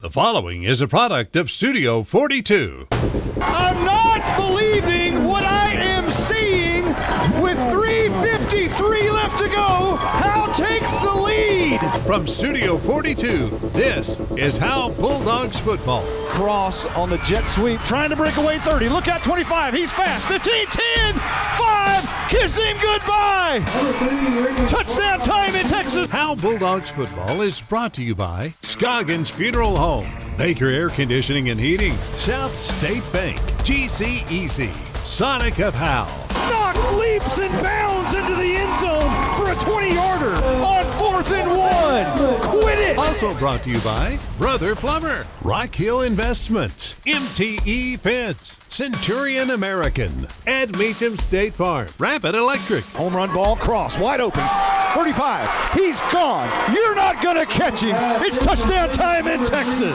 The following is a product of Studio 42. I'm not believing what I am seeing. With 3:53 left to go, Howe takes the lead. From Studio 42, this is Howe Bulldogs football. Cross on the jet sweep, trying to break away 30. Look out, 25. He's fast. 15, 10, 5. Kiss him goodbye. Touchdown time in Texas. Howe Bulldogs football is brought to you by Scoggins Funeral Home, Baker Air Conditioning and Heating, South State Bank, GCEC, Sonic of Howe. Knox leaps and bounds into the end zone for a 20-yarder on 4th and 1. Quit it. Also brought to you by Brother Plumber, Rock Hill Investments, MTE Fence, Centurion American, Ed Meacham State Farm, Rapid Electric. Home run ball, cross, wide open. 35. He's gone. You're not going to catch him. It's touchdown time in Texas.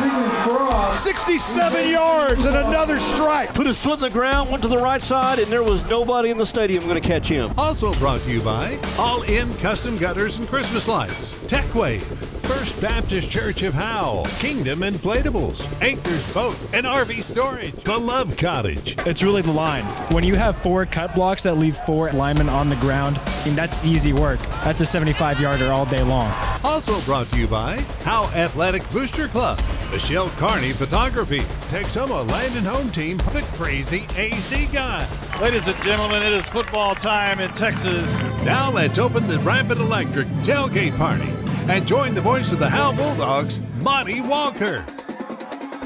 67 yards and another strike. Put his foot in the ground, went to the right side, and there was nobody in the stadium going to catch him. Also brought to you by All-In Custom Gutters and Christmas Lights, TechWave, First Baptist Church of Howe, Kingdom Inflatables, Anchor's Boat, and RV Storage, The Love Cottage. It's really the line. When you have 4 cut blocks that leave 4 linemen on the ground, I mean, that's easy work. That's a 75-yarder all day long. Also brought to you by Howe Athletic Booster Club, Michelle Carney Photography, Texoma Land and Home Team, the Crazy AC Guy. Ladies and gentlemen, it is football time in Texas. Now let's open the Rapid Electric Tailgate Party and join the voice of the Howe Bulldogs, Monty Walker.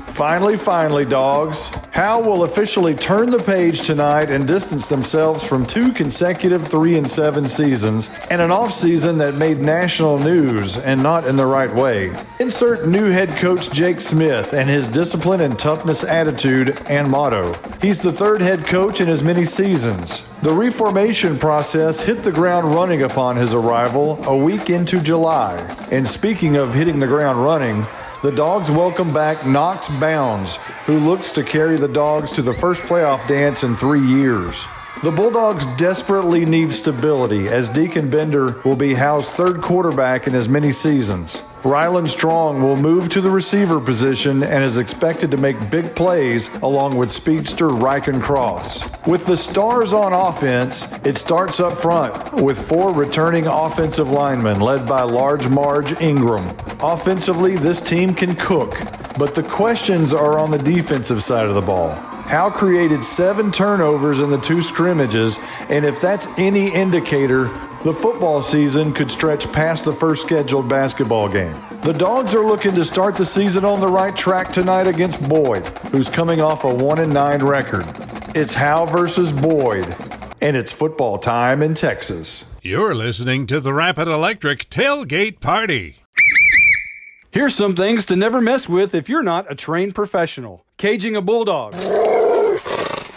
Finally, dogs. Howe will officially turn the page tonight and distance themselves from 2 consecutive 3-7 seasons and an offseason that made national news and not in the right way. Insert new head coach Jake Smith and his discipline and toughness attitude and motto. He's the 3rd head coach in as many seasons. The reformation process hit the ground running upon his arrival a week into July. And speaking of hitting the ground running, the Dogs welcome back Knox Bounds, who looks to carry the Dogs to the first playoff dance in 3 years. The Bulldogs desperately need stability, as Deacon Bender will be Howe's 3rd quarterback in as many seasons. Ryland Strong will move to the receiver position and is expected to make big plays along with speedster Ryken Cross. With the stars on offense, it starts up front with 4 returning offensive linemen led by Large Marge Ingram. Offensively, this team can cook, but the questions are on the defensive side of the ball. Howe created 7 turnovers in the 2 scrimmages, and if that's any indicator, the football season could stretch past the first scheduled basketball game. The Dogs are looking to start the season on the right track tonight against Boyd, who's coming off a 1-9 record. It's Howe versus Boyd, and it's football time in Texas. You're listening to the Rapid Electric Tailgate Party. Here's some things to never mess with if you're not a trained professional. Caging a bulldog.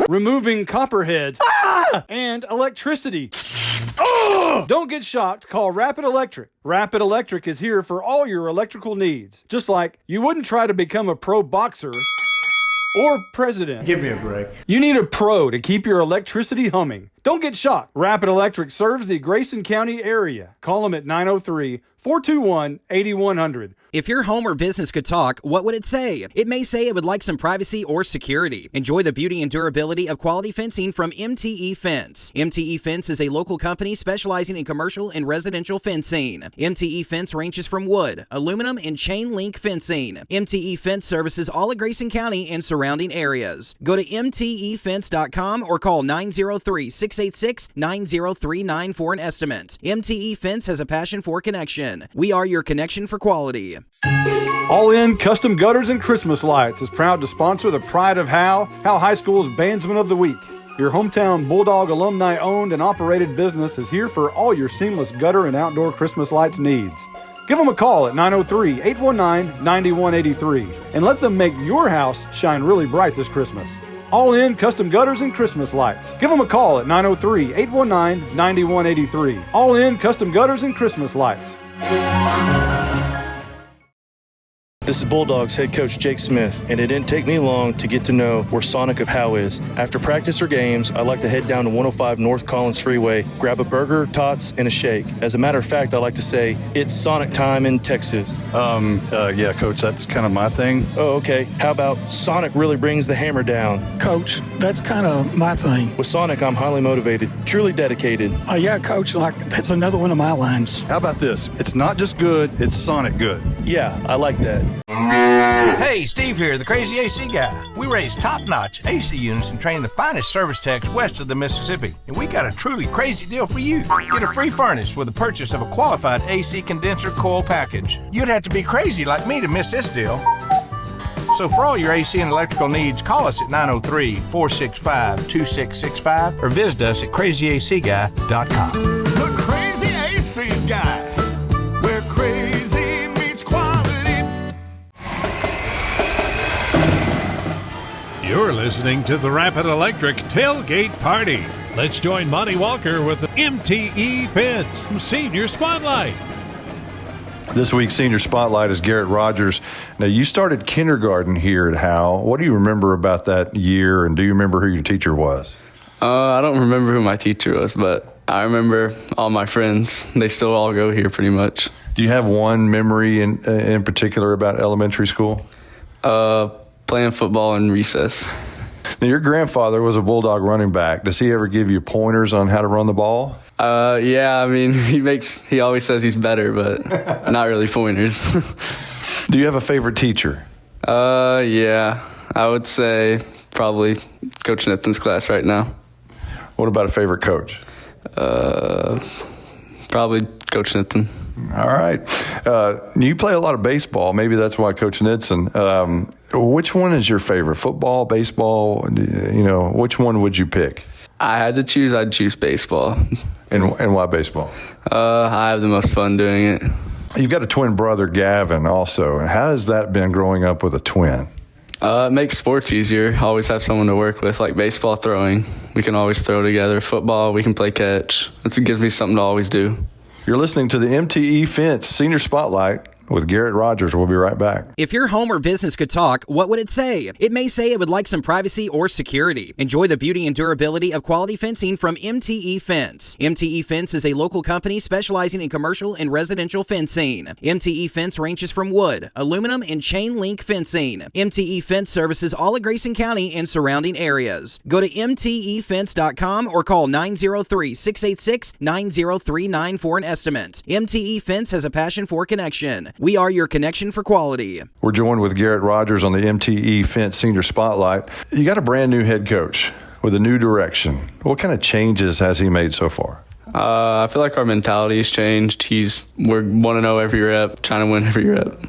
Removing copperheads. And electricity. Don't get shocked. Call Rapid Electric. Rapid Electric is here for all your electrical needs. Just like you wouldn't try to become a pro boxer or president. Give me a break. You need a pro to keep your electricity humming. Don't get shocked. Rapid Electric serves the Grayson County area. Call them at 903-421-8100. If your home or business could talk, what would it say? It may say it would like some privacy or security. Enjoy the beauty and durability of quality fencing from MTE Fence. MTE Fence is a local company specializing in commercial and residential fencing. MTE Fence ranges from wood, aluminum, and chain link fencing. MTE Fence services all of Grayson County and surrounding areas. Go to mtefence.com or call 903-686-9039 for an estimate. MTE Fence has a passion for connection. We are your connection for quality. All-In Custom Gutters and Christmas Lights is proud to sponsor the Pride of Howe High School's Bandsman of the Week. Your hometown Bulldog alumni-owned and operated business is here for all your seamless gutter and outdoor Christmas lights needs. Give them a call at 903-819-9183 and let them make your house shine really bright this Christmas. All-In Custom Gutters and Christmas Lights. Give them a call at 903-819-9183. All-In Custom Gutters and Christmas Lights. This is Bulldogs head coach Jake Smith, and it didn't take me long to get to know where Sonic of Howe is. After practice or games, I like to head down to 105 North Collins Freeway, grab a burger, tots, and a shake. As a matter of fact, I like to say, it's Sonic time in Texas. Yeah, Coach, that's kind of my thing. Oh, okay. How about Sonic really brings the hammer down? Coach, that's kind of my thing. With Sonic, I'm highly motivated, truly dedicated. Yeah, Coach, that's another one of my lines. How about this? It's not just good, it's Sonic good. Yeah, I like that. Hey, Steve here, the Crazy AC Guy. We raise top-notch AC units and train the finest service techs west of the Mississippi. And we got a truly crazy deal for you. Get a free furnace with the purchase of a qualified AC condenser coil package. You'd have to be crazy like me to miss this deal. So for all your AC and electrical needs, call us at 903-465-2665 or visit us at crazyacguy.com. The Crazy AC Guy, where crazy meets quality. You're listening to the Rapid Electric Tailgate Party. Let's join Monty Walker with the MTE Fence Senior Spotlight. This week's Senior Spotlight is Garrett Rogers. Now, you started kindergarten here at Howe. What do you remember about that year, and do you remember who your teacher was? I don't remember who my teacher was, but I remember all my friends. They still all go here pretty much. Do you have one memory in particular about elementary school? Playing football in recess. Now, your grandfather was a Bulldog running back. Does he ever give you pointers on how to run the ball? Yeah, I mean, he always says he's better, but not really pointers. Do you have a favorite teacher? Yeah, I would say probably Coach Nipton's class right now. What about a favorite coach? Probably Coach Nipton. All right. You play a lot of baseball. Maybe that's why Coach Nitson. Which one is your favorite? Football, baseball? Which one would you pick? I had to choose. I'd choose baseball. And why baseball? I have the most fun doing it. You've got a twin brother, Gavin, also. How has that been growing up with a twin? It makes sports easier. Always have someone to work with, like baseball throwing. We can always throw together. Football, we can play catch. It gives me something to always do. You're listening to the MTE Fence Senior Spotlight with Garrett Rogers. We'll be right back. If your home or business could talk, what would it say? It may say it would like some privacy or security. Enjoy the beauty and durability of quality fencing from MTE Fence. MTE Fence is a local company specializing in commercial and residential fencing. MTE Fence ranges from wood, aluminum, and chain link fencing. MTE Fence services all of Grayson County and surrounding areas. Go to mtefence.com or call 903-686-9039 for an estimate. MTE Fence has a passion for connection. We are your connection for quality. We're joined with Garrett Rogers on the MTE Fence Senior Spotlight. You got a brand new head coach with a new direction. What kind of changes has he made so far? I feel like our mentality has changed. We're 1-0 every rep, trying to win every rep.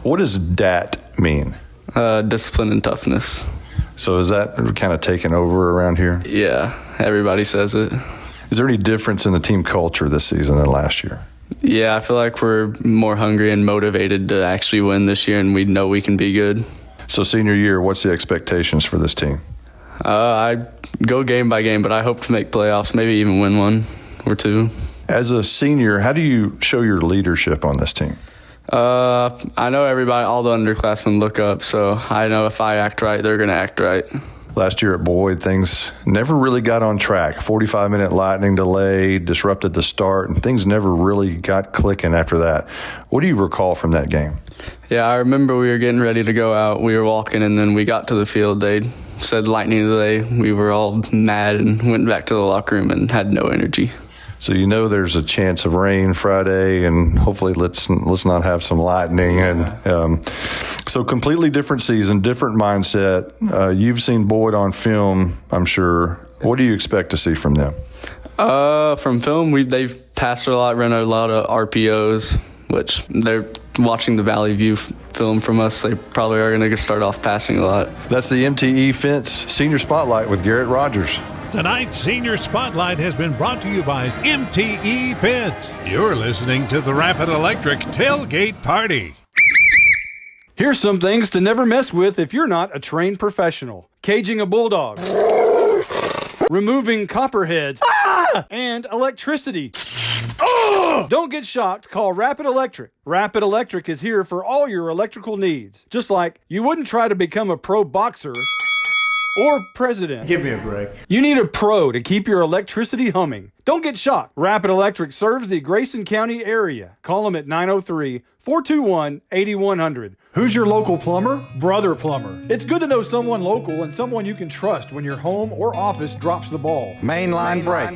What does DAT mean? Discipline and toughness. So is that kind of taken over around here? Yeah, everybody says it. Is there any difference in the team culture this season than last year? Yeah, I feel like we're more hungry and motivated to actually win this year, and we know we can be good. So senior year, what's the expectations for this team? I go game by game, but I hope to make playoffs, maybe even win one or two. As a senior, how do you show your leadership on this team? I know everybody, all the underclassmen look up, so I know if I act right, they're going to act right. Last year at Boyd, things never really got on track. 45-minute lightning delay disrupted the start, and things never really got clicking after that. What do you recall from that game? Yeah, I remember we were getting ready to go out. We were walking, and then we got to the field. They said lightning delay. We were all mad and went back to the locker room and had no energy. So there's a chance of rain Friday, and hopefully let's not have some lightning. And so completely different season, different mindset. You've seen Boyd on film, I'm sure. What do you expect to see from them? From film, they've passed a lot, run a lot of RPOs, which they're watching the Valley View film from us. They probably are going to start off passing a lot. That's the MTE Fence Senior Spotlight with Garrett Rogers. Tonight's Senior Spotlight has been brought to you by MTE Fence. You're listening to the Rapid Electric Tailgate Party. Here's some things to never mess with if you're not a trained professional. Caging a bulldog. Removing copperheads. And electricity. Oh! Don't get shocked. Call Rapid Electric. Rapid Electric is here for all your electrical needs. Just like you wouldn't try to become a pro boxer or president. Give me a break. You need a pro to keep your electricity humming. Don't get shocked. Rapid Electric serves the Grayson County area. Call them at 903-421-8100. Who's your local plumber? Brother Plumber. It's good to know someone local and someone you can trust when your home or office drops the ball. Main line break,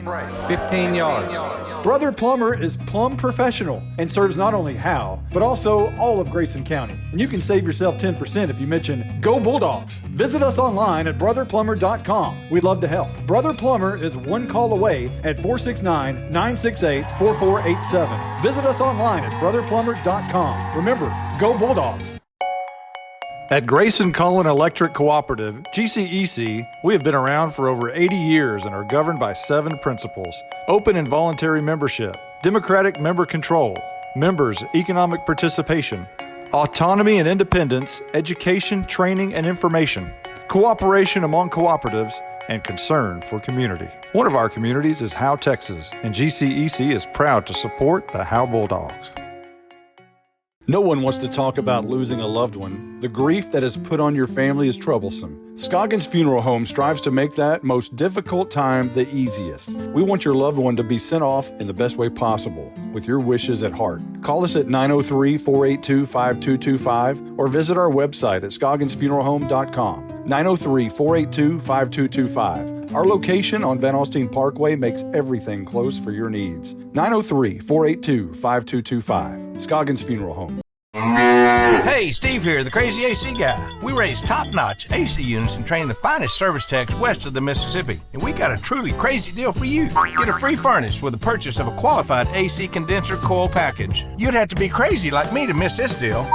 15 yards. Brother Plumber is plumb professional and serves not only Howe, but also all of Grayson County. And you can save yourself 10% if you mention Go Bulldogs. Visit us online at brotherplumber.com. We'd love to help. Brother Plumber is one call away at 469-968-4487. Visit us online at brotherplumber.com. Remember, Go Bulldogs. At Grayson Cullen Electric Cooperative, GCEC, we have been around for over 80 years and are governed by 7 principles: open and voluntary membership, democratic member control, members' economic participation, autonomy and independence, education, training, and information, cooperation among cooperatives, and concern for community. One of our communities is Howe, Texas, and GCEC is proud to support the Howe Bulldogs. No one wants to talk about losing a loved one. The grief that is put on your family is troublesome. Scoggins Funeral Home strives to make that most difficult time the easiest. We want your loved one to be sent off in the best way possible, with your wishes at heart. Call us at 903-482-5225 or visit our website at scogginsfuneralhome.com. 903-482-5225. Our location on Van Alstyne Parkway makes everything close for your needs. 903-482-5225. Scoggins Funeral Home. Hey, Steve here, the Crazy AC Guy. We raise top-notch AC units and train the finest service techs west of the Mississippi. And we got a truly crazy deal for you. Get a free furnace with the purchase of a qualified AC condenser coil package. You'd have to be crazy like me to miss this deal.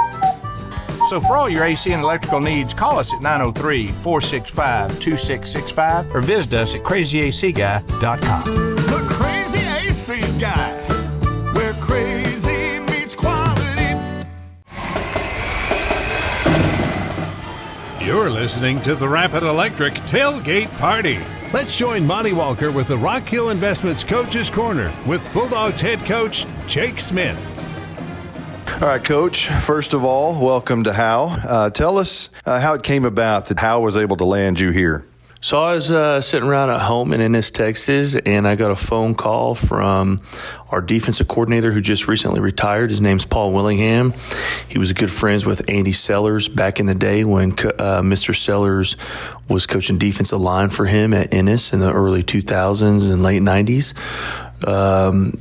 So for all your AC and electrical needs, call us at 903-465-2665 or visit us at crazyacguy.com. The Crazy AC Guy, where crazy meets quality. You're listening to the Rapid Electric Tailgate Party. Let's join Monty Walker with the Rock Hill Investments Coach's Corner with Bulldogs head coach Jake Smith. All right, Coach, first of all, welcome to Howe. Tell us how it came about that Howe was able to land you here. So I was sitting around at home in Ennis, Texas, and I got a phone call from our defensive coordinator who just recently retired. His name's Paul Willingham. He was good friends with Andy Sellers back in the day when Mr. Sellers was coaching defensive line for him at Ennis in the early 2000s and late 90s.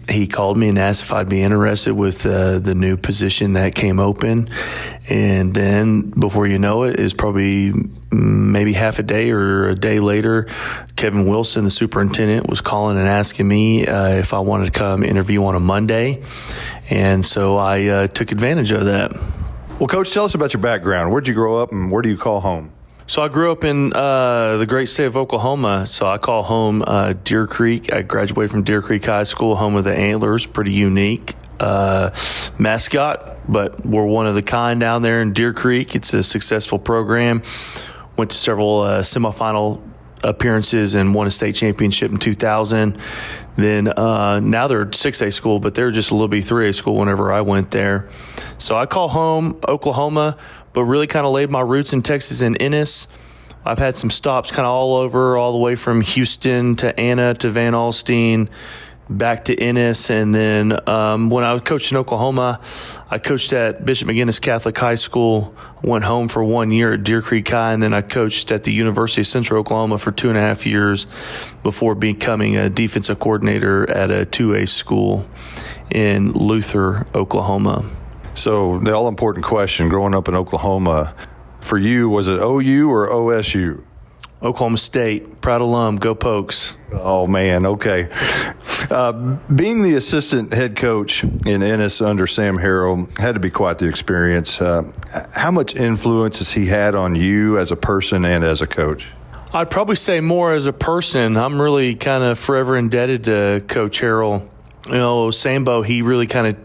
He called me and asked if I'd be interested with the new position that came open. And then before you know it, is probably maybe half a day or a day later, Kevin Wilson, the superintendent, was calling and asking me if I wanted to come interview on a Monday. And so I took advantage of that. Well, Coach, tell us about your background. Where'd you grow up and where do you call home? So I grew up in the great state of Oklahoma, so I call home Deer Creek. I graduated from Deer Creek High School, home of the Antlers, pretty unique mascot, but we're one of the kind down there in Deer Creek. It's a successful program. Went to several semifinal appearances and won a state championship in 2000. Then now they're 6A school, but they're just a little bit 3A school whenever I went there. So I call home Oklahoma, but really kind of laid my roots in Texas and Ennis. I've had some stops kind of all over, all the way from Houston to Anna to Van Alstyne, back to Ennis. And then when I was coaching in Oklahoma, I coached at Bishop McGinnis Catholic High School, went home for 1 year at Deer Creek High, and then I coached at the University of Central Oklahoma for 2.5 years before becoming a defensive coordinator at a 2A school in Luther, Oklahoma. So the all-important question, growing up in Oklahoma, for you, was it OU or OSU? Oklahoma State, proud alum, go Pokes. Oh, man, okay. Being the assistant head coach in Ennis under Sam Harrell had to be quite the experience. How much influence has he had on you as a person and as a coach? I'd probably say more as a person. I'm really kind of forever indebted to Coach Harrell. You know, Sambo, he really kind of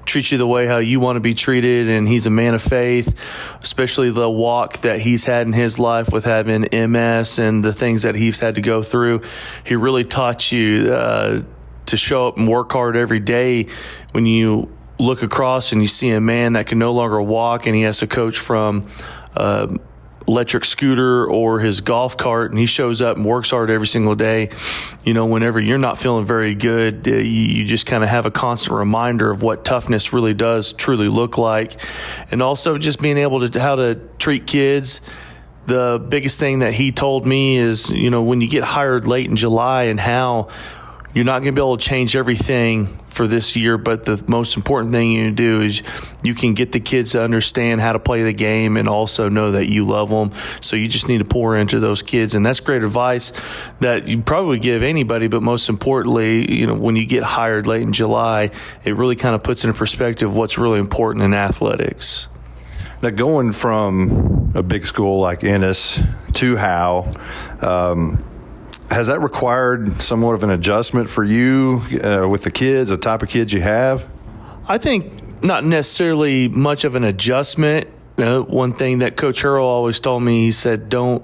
treats you the way how you want to be treated, and he's a man of faith, especially the walk that he's had in his life with having MS and the things that he's had to go through. He really taught you to show up and work hard every day. When you look across and you see a man that can no longer walk and he has to coach from electric scooter or his golf cart, and he shows up and works hard every single day. Whenever you're not feeling very good, you just kind of have a constant reminder of what toughness really does truly look like. And also just being able to how to treat kids. The biggest thing that he told me is, when you get hired late in July and how you're not going to be able to change everything for this year, but the most important thing you can do is you can get the kids to understand how to play the game and also know that you love them. So you just need to pour into those kids. And that's great advice that you probably give anybody, but most importantly, when you get hired late in July, it really kind of puts into perspective what's really important in athletics. Now, going from a big school like Ennis to Howe, has that required somewhat of an adjustment for you with the kids, the type of kids you have? I think not necessarily much of an adjustment. One thing that Coach Hurl always told me, he said, don't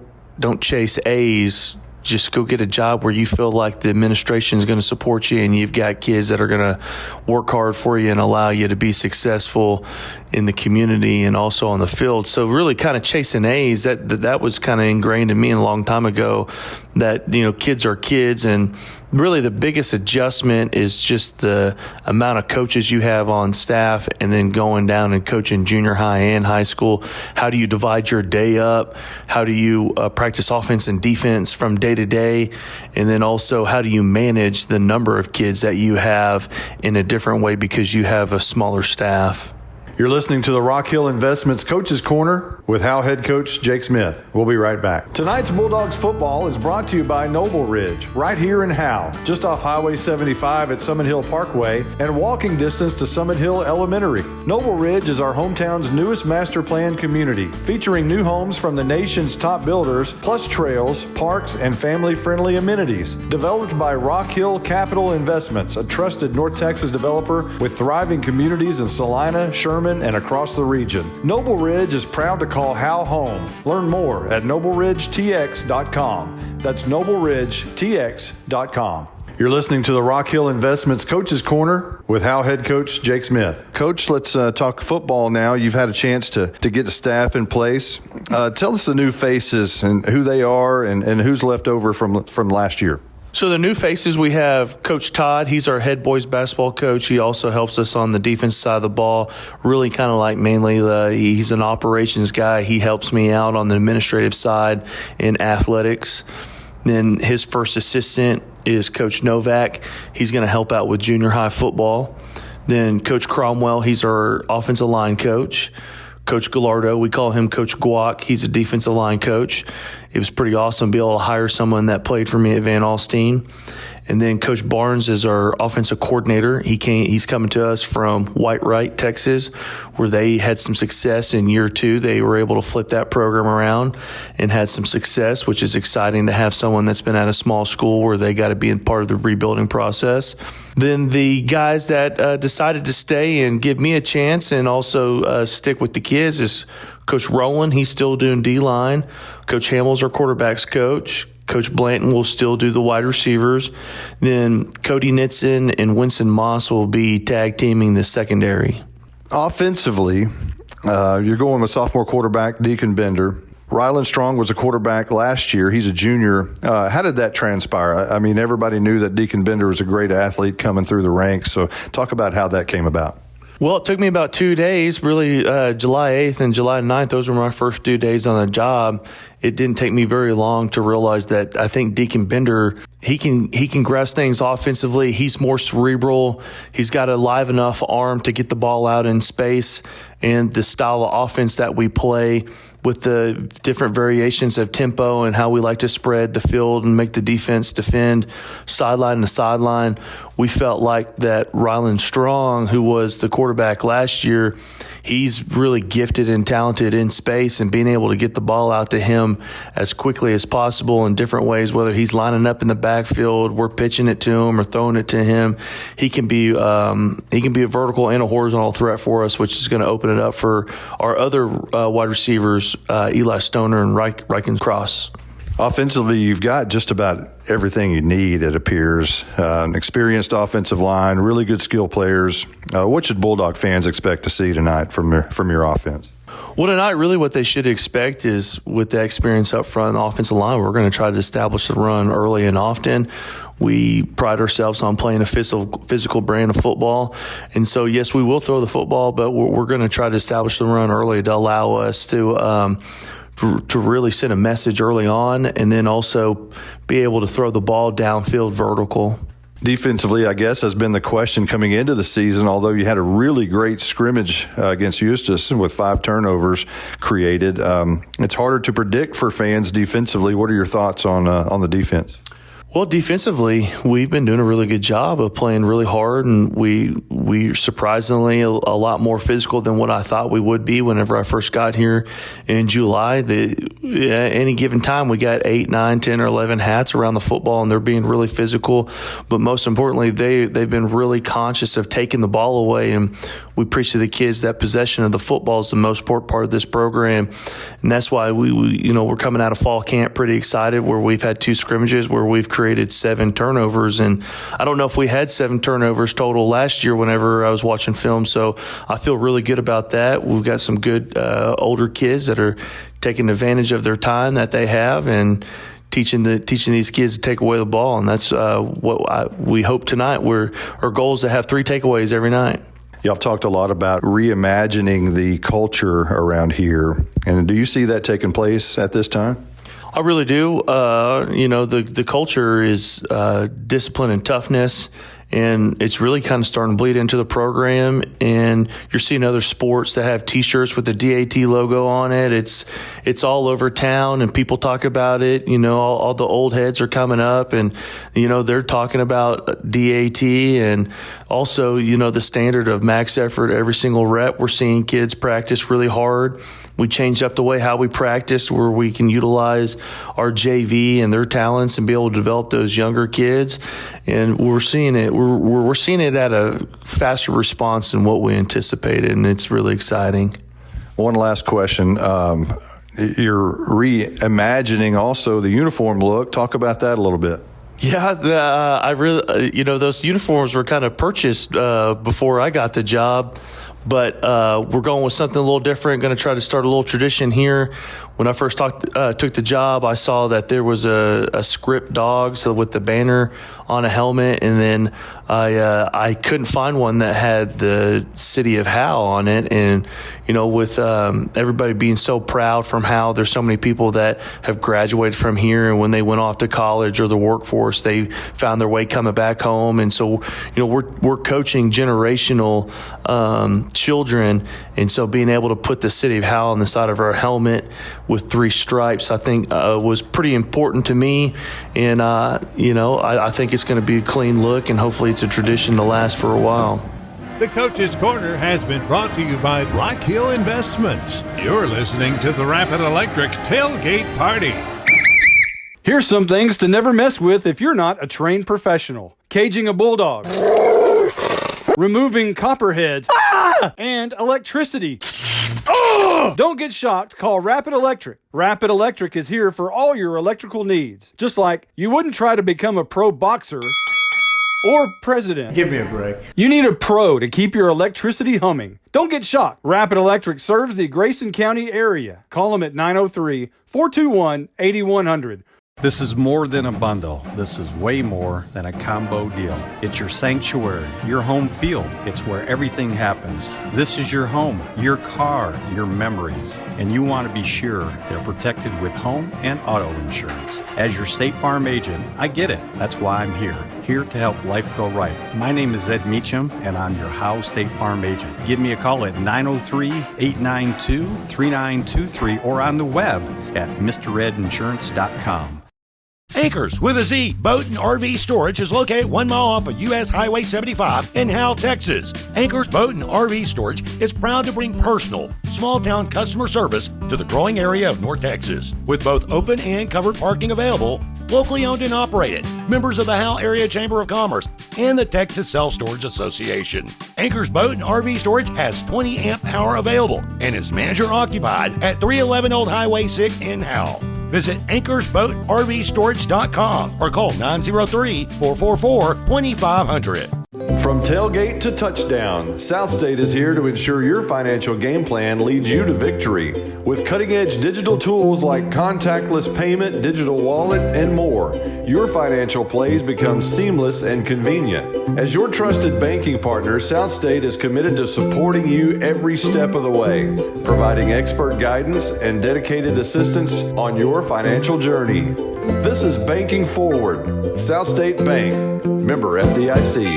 chase A's. Just go get a job where you feel like the administration is going to support you and you've got kids that are going to work hard for you and allow you to be successful in the community and also on the field. So really kind of chasing A's, that was kind of ingrained in me a long time ago, that, kids are kids. And really the biggest adjustment is just the amount of coaches you have on staff, and then going down and coaching junior high and high school. How do you divide your day up? How do you practice offense and defense from day to day? And then also, how do you manage the number of kids that you have in a different way because you have a smaller staff? You're listening to the Rock Hill Investments Coaches Corner with Howe head coach Jake Smith. We'll be right back. Tonight's Bulldogs football is brought to you by Noble Ridge, right here in Howe, just off Highway 75 at Summit Hill Parkway and walking distance to Summit Hill Elementary. Noble Ridge is our hometown's newest master plan community, featuring new homes from the nation's top builders, plus trails, parks, and family-friendly amenities. Developed by Rock Hill Capital Investments, a trusted North Texas developer with thriving communities in Salina, Sherman, and across the region. Noble Ridge is proud to call Howe home. Learn more at NobleRidgeTX.com. That's NobleRidgeTX.com. You're listening to the Rock Hill Investments Coaches Corner with Howe head coach Jake Smith. Coach, let's talk football now. You've had a chance to get the staff in place. Tell us the new faces and who they are and who's left over from last year. So the new faces, we have Coach Todd. He's our head boys basketball coach. He also helps us on the defense side of the ball. Really kind of like mainly he's an operations guy. He helps me out on the administrative side in athletics. Then his first assistant is Coach Novak. He's going to help out with junior high football. Then Coach Cromwell, he's our offensive line coach. Coach Gallardo, we call him Coach Guac. He's a defensive line coach. It was pretty awesome to be able to hire someone that played for me at Van Alstyne. And then Coach Barnes is our offensive coordinator. He's coming to us from White Wright, Texas, where they had some success in year 2. They were able to flip that program around and had some success, which is exciting to have someone that's been at a small school where they got to be in part of the rebuilding process. Then the guys that decided to stay and give me a chance and also stick with the kids is Coach Rowland. He's still doing D-line. Coach Hamill's our quarterbacks coach. Coach Blanton will still do the wide receivers. Then Cody Nitson and Winston Moss will be tag teaming the secondary. Offensively, you're going with sophomore quarterback Deacon Bender. Rylan Strong was a quarterback last year. He's a junior. How did that transpire? I mean, everybody knew that Deacon Bender was a great athlete coming through the ranks. So talk about how that came about. Well, it took me about 2 days, really, July 8th and July 9th. Those were my first 2 days on the job. It didn't take me very long to realize that I think Deacon Bender, he can grasp things offensively. He's more cerebral. He's got a live enough arm to get the ball out in space, and the style of offense that we play with the different variations of tempo and how we like to spread the field and make the defense defend sideline to sideline. We felt like that Rylan Strong, who was the quarterback last year, he's really gifted and talented in space, and being able to get the ball out to him as quickly as possible in different ways, whether he's lining up in the backfield, we're pitching it to him or throwing it to him. He can be a vertical and a horizontal threat for us, which is going to open it up for our other wide receivers, Eli Stoner and Riken Cross. Offensively, you've got just about everything you need, it appears. An experienced offensive line, really good skill players. What should Bulldog fans expect to see tonight from your offense? Well, tonight, really what they should expect is with the experience up front and the offensive line, we're going to try to establish the run early and often. We pride ourselves on playing a physical brand of football. And so, yes, we will throw the football, but we're going to try to establish the run early to allow us to really send a message early on, and then also be able to throw the ball downfield vertical. Defensively, I guess, has been the question coming into the season, although you had a really great scrimmage against Eustis with 5 turnovers created. It's harder to predict for fans defensively. What are your thoughts on the defense? Well, defensively, we've been doing a really good job of playing really hard, and we surprisingly a lot more physical than what I thought we would be whenever I first got here in July. Any given time, we got 8, 9, 10, or 11 hats around the football, and they're being really physical. But most importantly, they've been really conscious of taking the ball away, and we preach to the kids that possession of the football is the most important part of this program, and that's why we're coming out of fall camp pretty excited, where we've had 2 scrimmages where we've created 7 turnovers, and I don't know if we had 7 turnovers total last year whenever I was watching film, so I feel really good about that. We've got some good older kids that are taking advantage of their time that they have and teaching these kids to take away the ball, and that's we hope tonight. Our goal is to have 3 takeaways every night. Y'all have talked a lot about reimagining the culture around here, and do you see that taking place at this time? I really do. The culture is discipline and toughness, and it's really kind of starting to bleed into the program. And you're seeing other sports that have T-shirts with the DAT logo on it. It's all over town, and people talk about it. All the old heads are coming up, and they're talking about DAT, and also the standard of max effort every single rep. We're seeing kids practice really hard. We changed up the way how we practice, where we can utilize our JV and their talents and be able to develop those younger kids. And we're seeing it. We're seeing it at a faster response than what we anticipated, and it's really exciting. One last question. You're reimagining also the uniform look. Talk about that a little bit. Yeah, I really, those uniforms were kind of purchased before I got the job. But we're going with something a little different, going to try to start a little tradition here. When I first took the job, I saw that there was a script dog, so with the banner on a helmet, and then I couldn't find one that had the city of Howe on it. And, with everybody being so proud from Howe, there's so many people that have graduated from here, and when they went off to college or the workforce, they found their way coming back home. And so, we're coaching generational children, and so being able to put the city of Howe on the side of our helmet with 3 stripes, I think was pretty important to me. And I think it's going to be a clean look, and hopefully it's a tradition to last for a while. The Coach's Corner has been brought to you by Rock Hill Investments. You're listening to the Rapid Electric Tailgate Party. Here's some things to never mess with if you're not a trained professional: caging a bulldog, removing copperheads, and electricity. Don't get shocked. Call Rapid Electric. Rapid Electric is here for all your electrical needs. Just like you wouldn't try to become a pro boxer or president. Give me a break. You need a pro to keep your electricity humming. Don't get shocked. Rapid Electric serves the Grayson County area. Call them at 903-421-8100. This is more than a bundle. This is way more than a combo deal. It's your sanctuary, your home field. It's where everything happens. This is your home, your car, your memories. And you want to be sure they're protected with home and auto insurance. As your State Farm agent, I get it. That's why I'm here to help life go right. My name is Ed Meacham, and I'm your Howe State Farm agent. Give me a call at 903-892-3923 or on the web at MrRedInsurance.com. Anchors with a Z Boat and RV Storage is located 1 mile off of U.S. Highway 75 in Howe, Texas. Anchors Boat and RV Storage is proud to bring personal, small-town customer service to the growing area of North Texas. With both open and covered parking available, locally owned and operated, members of the Howe Area Chamber of Commerce and the Texas Self-Storage Association. Anchors Boat and RV Storage has 20 amp power available and is manager occupied at 311 Old Highway 6 in Howe. Visit AnchorsBoatRVStorage.com or call 903-444-2500. From tailgate to touchdown, South State is here to ensure your financial game plan leads you to victory. With cutting-edge digital tools like contactless payment, digital wallet, and more, your financial plays become seamless and convenient. As your trusted banking partner, South State is committed to supporting you every step of the way, providing expert guidance and dedicated assistance on your financial journey. This is Banking Forward, South State Bank, member FDIC.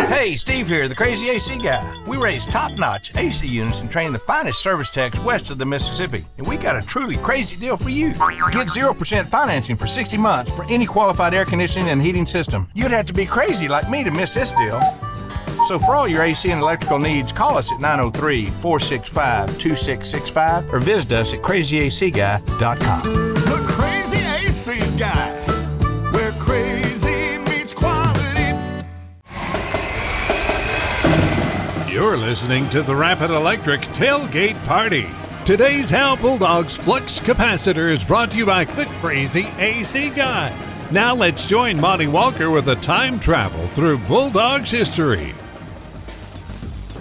Hey, Steve here, the Crazy AC Guy. We raise top-notch AC units and train the finest service techs west of the Mississippi. And we got a truly crazy deal for you. Get 0% financing for 60 months for any qualified air conditioning and heating system. You'd have to be crazy like me to miss this deal. So for all your AC and electrical needs, call us at 903-465-2665 or visit us at crazyacguy.com. The Crazy AC Guy, where crazy meets quality. You're listening to the Rapid Electric Tailgate Party. Today's Howe Bulldogs Flux Capacitor is brought to you by the Crazy AC Guy. Now let's join Monty Walker with a time travel through Bulldogs history.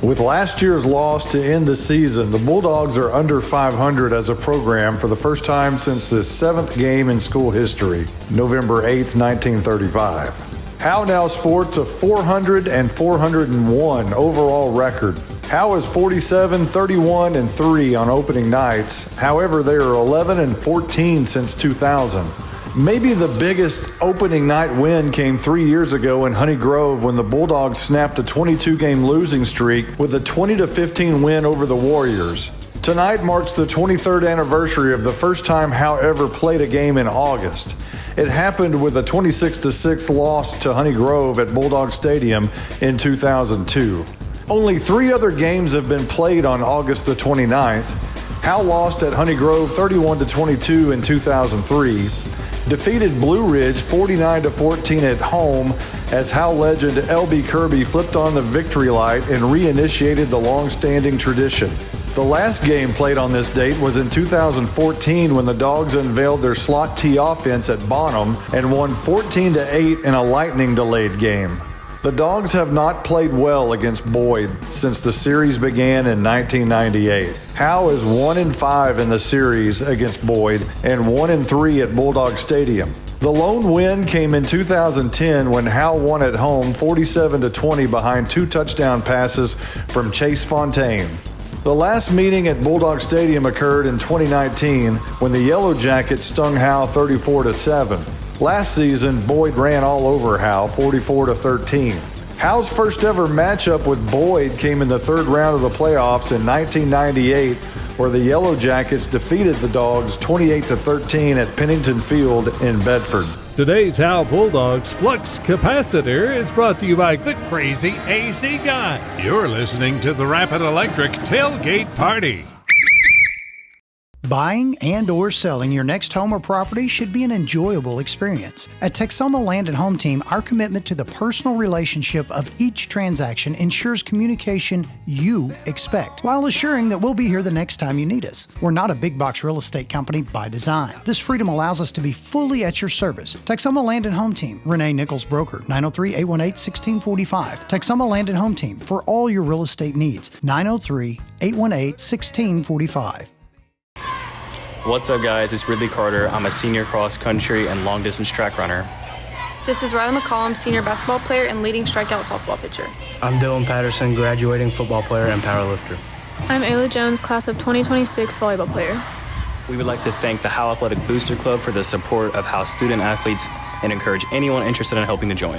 With last year's loss to end the season, the Bulldogs are under 500 as a program for the first time since the 7th game in school history, November 8th, 1935. Howe now sports a 400 and 401 overall record. Howe is 47, 31, and 3 on opening nights. However, they are 11 and 14 since 2000. Maybe the biggest opening night win came 3 years ago in Honey Grove when the Bulldogs snapped a 22-game losing streak with a 20-15 win over the Warriors. Tonight marks the 23rd anniversary of the first time Howe ever played a game in August. It happened with a 26-6 loss to Honey Grove at Bulldog Stadium in 2002. Only 3 other games have been played on August the 29th. Howe lost at Honey Grove 31-22 in 2003. Defeated Blue Ridge 49-14 at home as Howe legend L.B. Kirby flipped on the victory light and reinitiated the long-standing tradition. The last game played on this date was in 2014 when the Dogs unveiled their slot T offense at Bonham and won 14-8 in a lightning-delayed game. The Dogs have not played well against Boyd since the series began in 1998. Howe is 1-5 in the series against Boyd and 1-3 at Bulldog Stadium. The lone win came in 2010 when Howe won at home 47-20 behind 2 touchdown passes from Chase Fontaine. The last meeting at Bulldog Stadium occurred in 2019 when the Yellow Jackets stung Howe 34-7. Last season, Boyd ran all over Howe, 44-13. Howe's first ever matchup with Boyd came in the 3rd round of the playoffs in 1998, where the Yellow Jackets defeated the Dogs 28-13 at Pennington Field in Bedford. Today's Howe Bulldogs Flux Capacitor is brought to you by the Crazy AC Guy. You're listening to the Rapid Electric Tailgate Party. Buying and or selling your next home or property should be an enjoyable experience. At Texoma Land and Home Team, our commitment to the personal relationship of each transaction ensures communication you expect, while assuring that we'll be here the next time you need us. We're not a big box real estate company by design. This freedom allows us to be fully at your service. Texoma Land and Home Team, Renee Nichols Broker, 903-818-1645. Texoma Land and Home Team, for all your real estate needs, 903-818-1645. What's up, guys? It's Ridley Carter. I'm a senior cross country and long distance track runner. This is Riley McCollum, senior basketball player and leading strikeout softball pitcher. I'm Dylan Patterson, graduating football player and powerlifter. I'm Ayla Jones, class of 2026 volleyball player. We would like to thank the Howe Athletic Booster Club for the support of Howe student athletes and encourage anyone interested in helping to join.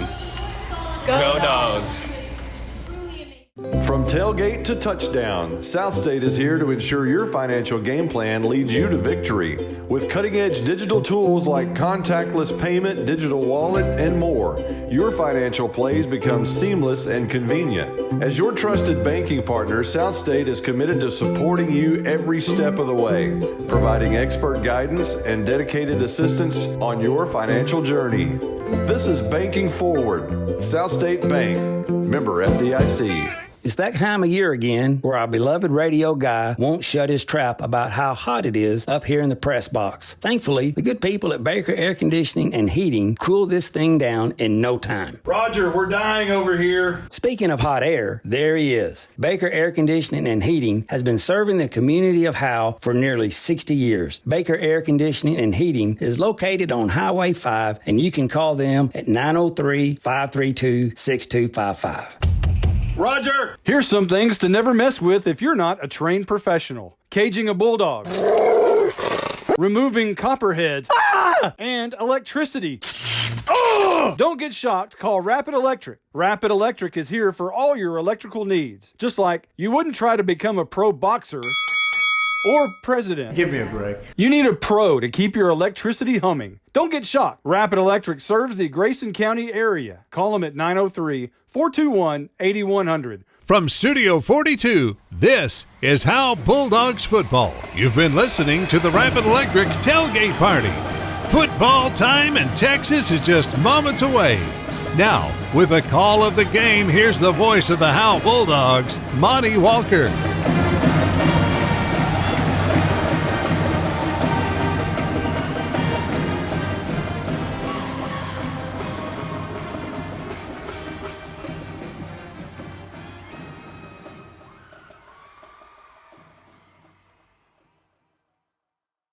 Go Dogs! From tailgate to touchdown, South State is here to ensure your financial game plan leads you to victory. With cutting-edge digital tools like contactless payment, digital wallet, and more, your financial plays become seamless and convenient. As your trusted banking partner, South State is committed to supporting you every step of the way, providing expert guidance and dedicated assistance on your financial journey. This is Banking Forward, South State Bank, member FDIC. It's that time of year again where our beloved radio guy won't shut his trap about how hot it is up here in the press box. Thankfully, the good people at Baker Air Conditioning and Heating cool this thing down in no time. Roger, we're dying over here. Speaking of hot air, there he is. Baker Air Conditioning and Heating has been serving the community of Howe for nearly 60 years. Baker Air Conditioning and Heating is located on Highway 5, and you can call them at 903-532-6255. Roger! Here's some things to never mess with if you're not a trained professional. Caging a bulldog. Removing copperheads. And electricity. Don't get shocked. Call Rapid Electric. Rapid Electric is here for all your electrical needs. Just like you wouldn't try to become a pro boxer or president. Give me a break. You need a pro to keep your electricity humming. Don't get shocked. Rapid Electric serves the Grayson County area. Call them at 903-421-8100. From Studio 42, this is Howe Bulldogs football. You've been listening to the Rapid Electric Tailgate Party. Football time in Texas is just moments away. Now, with a call of the game, here's the voice of the Howe Bulldogs, Monty Walker.